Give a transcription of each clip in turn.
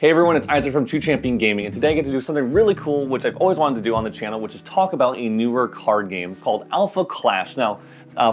Hey everyone, it's Isaac from True Champion Gaming, and today I get to do something really cool, which I've always wanted to do on the channel, which is talk about a newer card game called Alpha Clash. Now,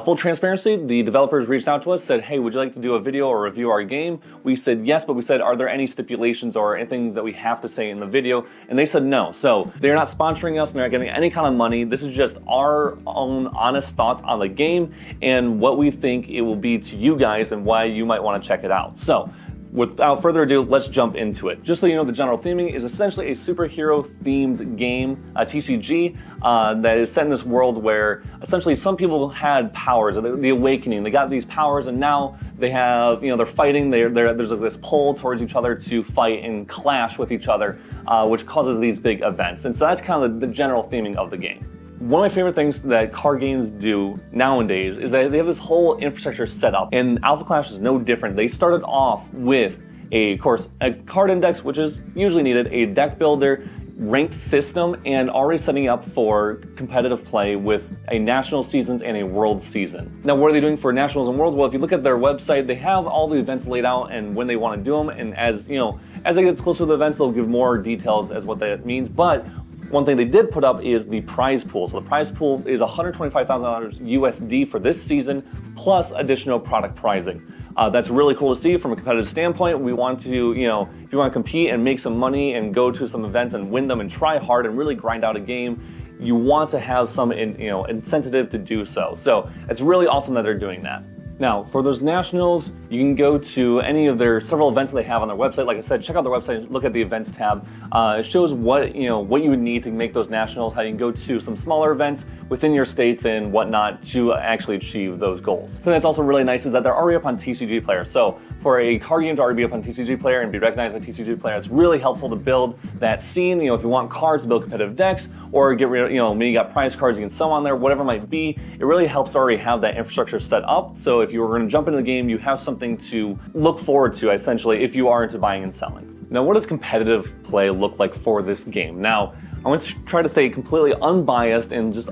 full transparency, the developers reached out to us, said, hey, would you like to do a video or review our game? We said yes, but we said, are there any stipulations or anything that we have to say in the video? And they said no. So they're not sponsoring us, and they're not getting any kind of money. This is just our own honest thoughts on the game and what we think it will be to you guys and why you might want to check it out. So, without further ado, let's jump into it. Just so you know, the general theming is essentially a superhero-themed game, a TCG, that is set in this world where essentially some people had powers, the awakening. They got these powers, and now they have, they're fighting. There's this pull towards each other to fight and clash with each other, which causes these big events. And so that's kind of the general theming of the game. One of my favorite things that card games do nowadays is that they have this whole infrastructure set up, and Alpha Clash is no different. They started off with of course, a card index, which is usually needed, a deck builder, ranked system, and already setting up for competitive play with a national seasons and a world season. Now, what are they doing for nationals and worlds? Well, if you look at their website, they have all the events laid out and when they want to do them, and as it gets closer to the events, they'll give more details as what that means. But one thing they did put up is the prize pool. So the prize pool is $125,000 USD for this season, plus additional product pricing. That's really cool to see from a competitive standpoint. We want to, if you want to compete and make some money and go to some events and win them and try hard and really grind out a game, you want to have some, incentive to do so. So it's really awesome that they're doing that. Now, for those nationals, you can go to any of their several events that they have on their website. Like I said, check out their website, look at the events tab. It shows what you would need to make those nationals, how you can go to some smaller events within your states and whatnot to actually achieve those goals. Something that's also really nice is that they're already up on TCG Player. So for a card game to already be up on TCG Player and be recognized by TCG Player, it's really helpful to build that scene. If you want cards to build competitive decks, or get rid of, maybe you got prize cards, you can sell on there, whatever it might be. It really helps to already have that infrastructure set up. So if you were going to jump into the game, you have something to look forward to, essentially, if you are into buying and selling. Now, what does competitive play look like for this game? Now, I want to try to stay completely unbiased and just,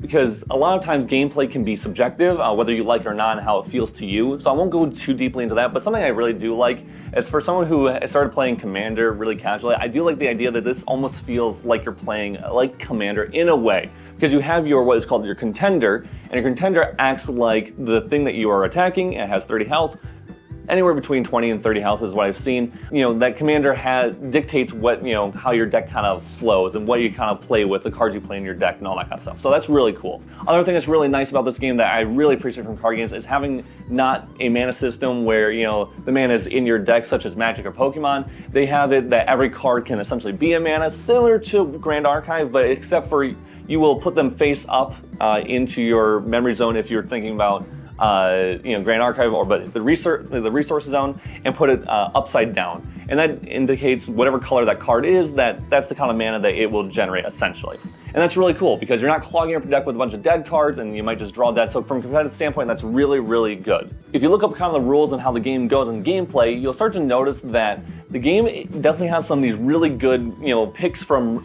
because a lot of times gameplay can be subjective, whether you like it or not and how it feels to you. So I won't go too deeply into that, but something I really do like is for someone who started playing Commander really casually, I do like the idea that this almost feels like you're playing like Commander in a way. Because you have what is called your contender, and your contender acts like the thing that you are attacking. It has 30 health. Anywhere between 20 and 30 health is what I've seen. That commander dictates what, how your deck kind of flows and what you kind of play with, the cards you play in your deck and all that kind of stuff. So that's really cool. Other thing that's really nice about this game that I really appreciate from card games is having not a mana system where, the mana is in your deck, such as Magic or Pokemon. They have it that every card can essentially be a mana, similar to Grand Archive, but except for you will put them face up into your memory zone if you're thinking about Grand Archive, but the resource zone, and put it upside down. And that indicates whatever color that card is, that's the kind of mana that it will generate, essentially. And that's really cool because you're not clogging your deck with a bunch of dead cards and you might just draw dead. So from a competitive standpoint, that's really, really good. If you look up kind of the rules and how the game goes in gameplay, you'll start to notice that the game definitely has some of these really good, picks from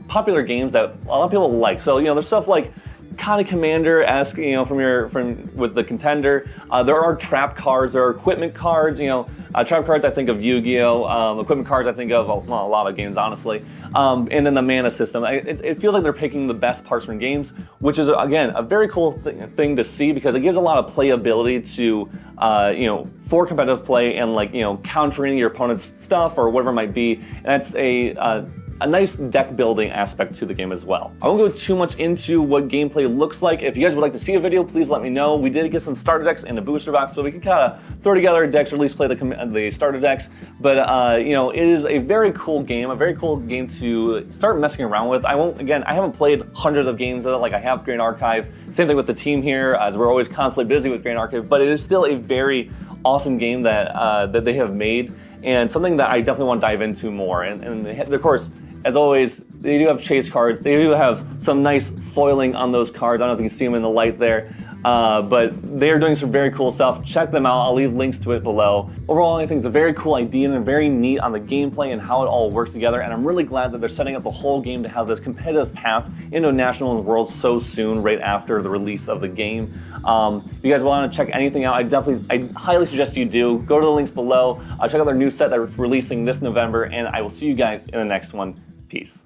popular games that a lot of people like. So, there's stuff like kind of Commander-esque, with the contender. There are trap cards, there are equipment cards, trap cards I think of Yu-Gi-Oh! Equipment cards I think of, a lot of games, honestly. And then the mana system. It feels like they're picking the best parts from games, which is, again, a very cool thing to see because it gives a lot of playability to, for competitive play and countering your opponent's stuff or whatever it might be. And that's a nice deck building aspect to the game as well. I won't go too much into what gameplay looks like. If you guys would like to see a video, please let me know. We did get some starter decks in the booster box, so we can kind of throw together decks or at least play the starter decks. But it is a very cool game to start messing around with. I haven't played hundreds of games of it like I have Grand Archive. Same thing with the team here, as we're always constantly busy with Grand Archive, but it is still a very awesome game that they have made, and something that I definitely want to dive into more. And of course, as always, they do have chase cards. They do have some nice foiling on those cards. I don't know if you can see them in the light there. But they are doing some very cool stuff. Check them out. I'll leave links to it below. Overall, I think it's a very cool idea and very neat on the gameplay and how it all works together. And I'm really glad that they're setting up the whole game to have this competitive path into National and Worlds so soon, right after the release of the game. If you guys want to check anything out, I highly suggest you do. Go to the links below. Check out their new set that they're releasing this November, and I will see you guys in the next one. Peace.